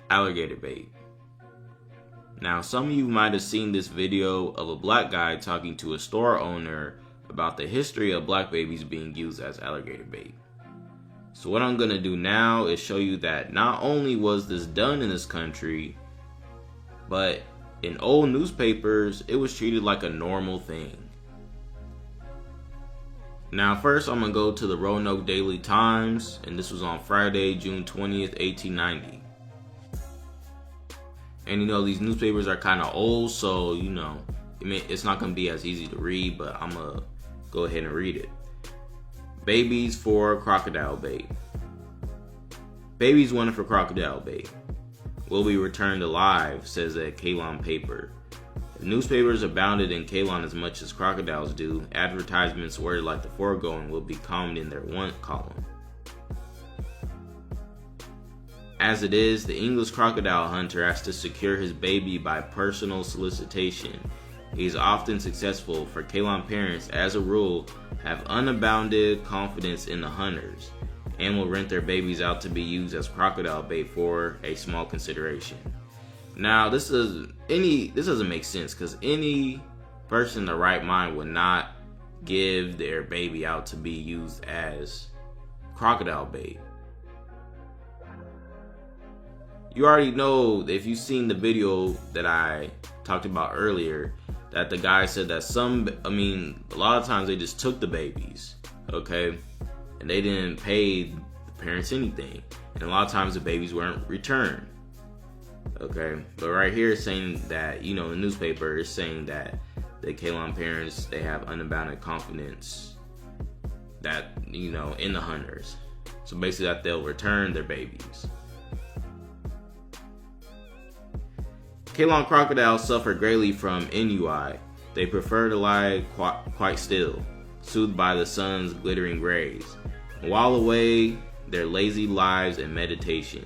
alligator bait. Now, some of you might have seen this video of a black guy talking to a store owner about the history of black babies being used as alligator bait. So what I'm going to do now is show you that not only was this done in this country, but in old newspapers, it was treated like a normal thing. Now, first I'm going to go to the Roanoke Daily Times, and this was on Friday, June 20th, 1890. And these newspapers are kind of old, so it's not going to be as easy to read, but I'm going to go ahead and read it. Babies for crocodile bait. Babies wanted for crocodile bait will be returned alive, says a Ceylon paper. If newspapers abounded in Ceylon as much as crocodiles do, advertisements worded like the foregoing will be common in their want column. As it is, the English crocodile hunter has to secure his baby by personal solicitation. He is often successful, for Ceylon parents, as a rule, have unbounded confidence in the hunters and will rent their babies out to be used as crocodile bait for a small consideration. Now, this doesn't make sense, because any person in their right mind would not give their baby out to be used as crocodile bait. You already know, if you've seen the video that I talked about earlier, that the guy said that a lot of times they just took the babies, okay? And they didn't pay the parents anything. And a lot of times the babies weren't returned, okay? But right here it's saying that, the newspaper is saying that the Ceylon parents, they have unbounded confidence that, in the hunters. So basically that they'll return their babies. Ceylon crocodiles suffer greatly from ennui. They prefer to lie quite still, soothed by the sun's glittering rays, and while away their lazy lives in meditation.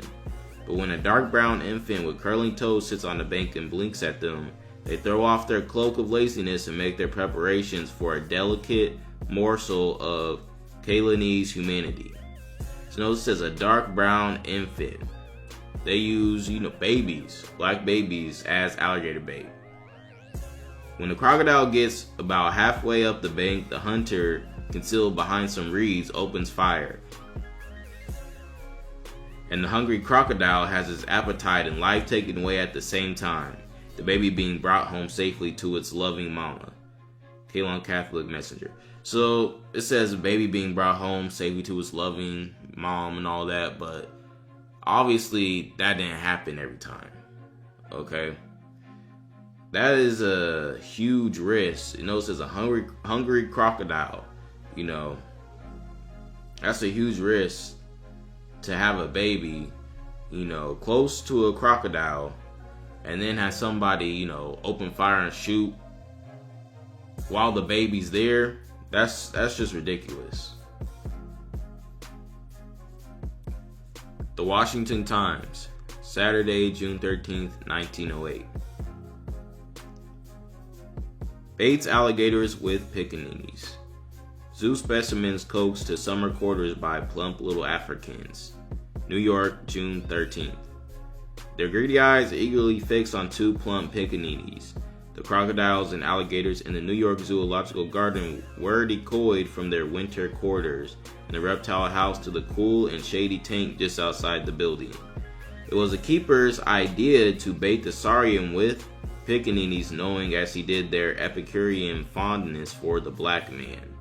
But when a dark brown infant with curling toes sits on the bank and blinks at them, they throw off their cloak of laziness and make their preparations for a delicate morsel of Ceylonese humanity. So notice it says a dark brown infant. They use, babies, black babies, as alligator bait. When the crocodile gets about halfway up the bank, the hunter, concealed behind some reeds, opens fire. And the hungry crocodile has his appetite and life taken away at the same time, the baby being brought home safely to its loving mama. Ceylon Catholic Messenger. So it says the baby being brought home safely to its loving mom and all that, but obviously that didn't happen every time, okay? That is a huge risk. It says a hungry crocodile, that's a huge risk to have a baby, close to a crocodile, and then have somebody, open fire and shoot while the baby's there. That's just ridiculous. The Washington Times, Saturday, June 13th, 1908. Baits alligators with pickaninnies. Zoo specimens coaxed to summer quarters by plump little Africans. New York, June 13th. Their greedy eyes eagerly fixed on two plump pickaninnies. The crocodiles and alligators in the New York Zoological Garden were decoyed from their winter quarters in the reptile house to the cool and shady tank just outside the building. It was the keeper's idea to bait the saurian with pickaninnies, knowing as he did their Epicurean fondness for the black man.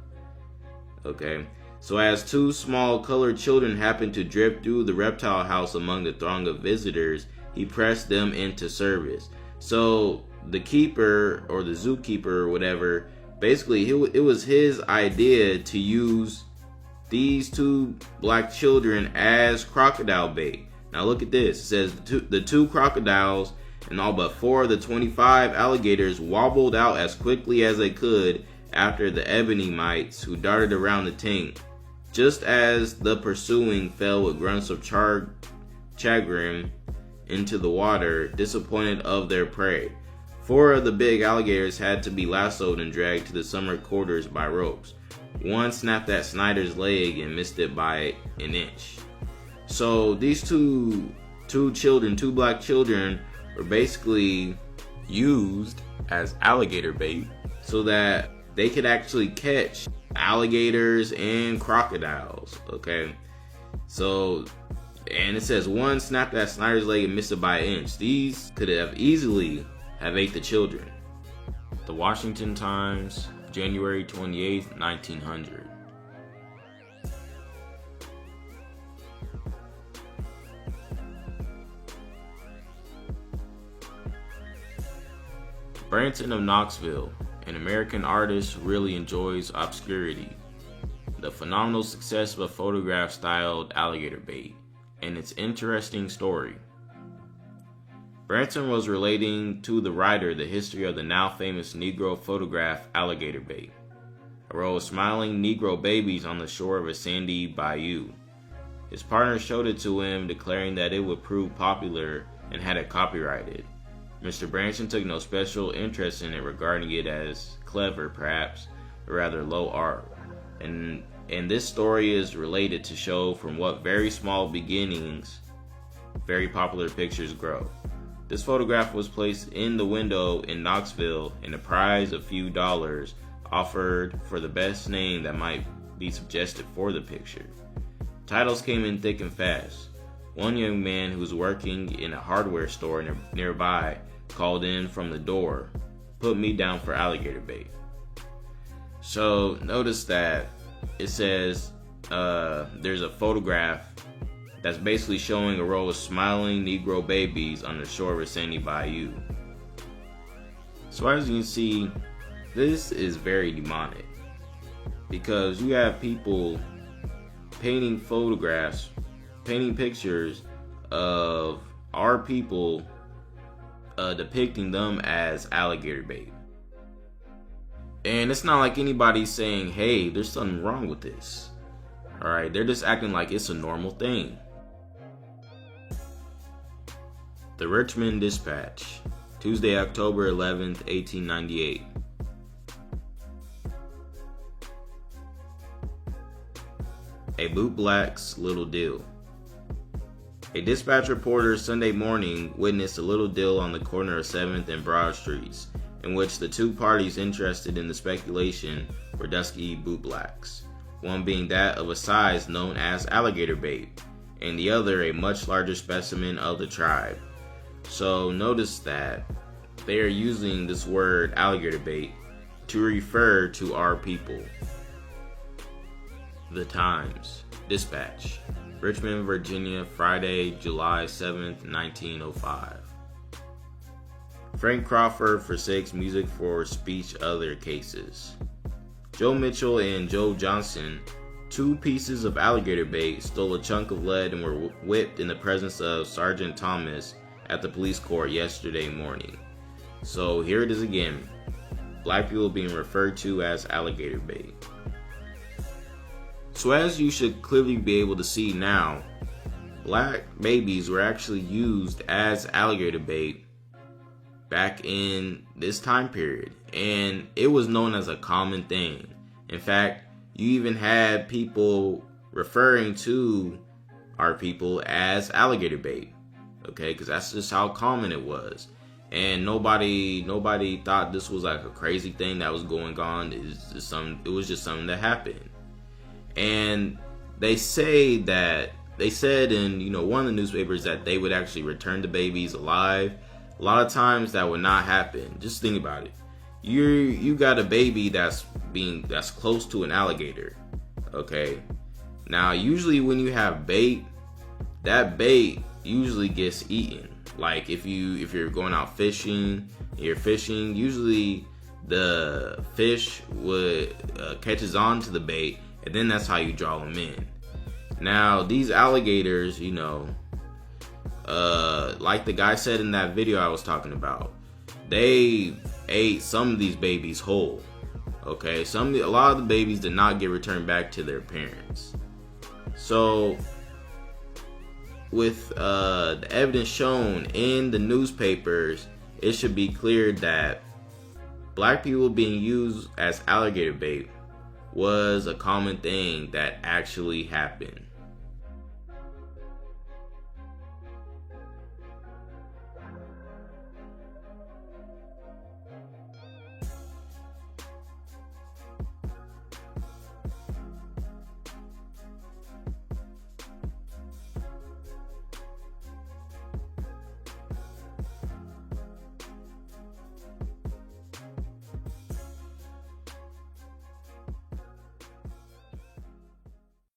Okay, so as two small colored children happened to drift through the reptile house among the throng of visitors, he pressed them into service. So the keeper, or the zookeeper or whatever, basically it was his idea to use these two black children as crocodile bait. Now look at this. It says the two crocodiles and all but 4 of the 25 alligators wobbled out as quickly as they could after the ebony mites, who darted around the tank, just as the pursuing fell with grunts of chagrin into the water, disappointed of their prey. 4 of the big alligators had to be lassoed and dragged to the summer quarters by ropes. One snapped at Snyder's leg and missed it by an inch. So these two two black children were basically used as alligator bait so that they could actually catch alligators and crocodiles. Okay, so, and it says one snapped at Snyder's leg and missed it by an inch. These could have easily have ate the children. The Washington Times, January 28th, 1900. Branson of Knoxville, an American artist, really enjoys obscurity. The phenomenal success of a photograph styled alligator bait, and its interesting story. Branson was relating to the writer the history of the now famous Negro photograph alligator bait, a row of smiling Negro babies on the shore of a sandy bayou. His partner showed it to him, declaring that it would prove popular and had it copyrighted. Mr. Branson took no special interest in it, regarding it as clever, perhaps, but rather low art. And this story is related to show from what very small beginnings very popular pictures grow. This photograph was placed in the window in Knoxville, and a prize of few dollars offered for the best name that might be suggested for the picture. Titles came in thick and fast. One young man who was working in a hardware store nearby called in from the door, "Put me down for alligator bait." So notice that it says there's a photograph that's basically showing a row of smiling Negro babies on the shore of a sandy bayou. So as you can see, this is very demonic, because you have people painting photographs, painting pictures of our people, depicting them as alligator bait. And it's not like anybody's saying, hey, there's something wrong with this. Alright, they're just acting like it's a normal thing. The Richmond Dispatch, Tuesday, October 11th, 1898. A bootblack's little deal. A dispatch reporter Sunday morning witnessed a little deal on the corner of 7th and Broad Streets, in which the two parties interested in the speculation were dusky bootblacks, one being that of a size known as alligator bait, and the other a much larger specimen of the tribe. So notice that they are using this word alligator bait to refer to our people. The Times Dispatch, Richmond, Virginia, Friday, July 7th, 1905. Frank Crawford forsakes music for speech other cases. Joe Mitchell and Joe Johnson, two pieces of alligator bait, stole a chunk of lead and were whipped in the presence of Sergeant Thomas at the police court yesterday morning. So here it is again. Black people being referred to as alligator bait. So as you should clearly be able to see now, black babies were actually used as alligator bait back in this time period, and it was known as a common thing. In fact, you even had people referring to our people as alligator bait, okay, because that's just how common it was. And nobody thought this was like a crazy thing that was going on. It was just something that happened. And they said in one of the newspapers that they would actually return the babies alive. A lot of times that would not happen. Just think about it. You got a baby that's close to an alligator. Okay. Now usually when you have bait, that bait usually gets eaten. Like if you're going out fishing, usually the fish would catches on to the bait, and then that's how you draw them in. Now these alligators, like the guy said in that video I was talking about, they ate some of these babies whole. Okay, a lot of the babies did not get returned back to their parents. So with the evidence shown in the newspapers, it should be clear that black people being used as alligator bait was a common thing that actually happened.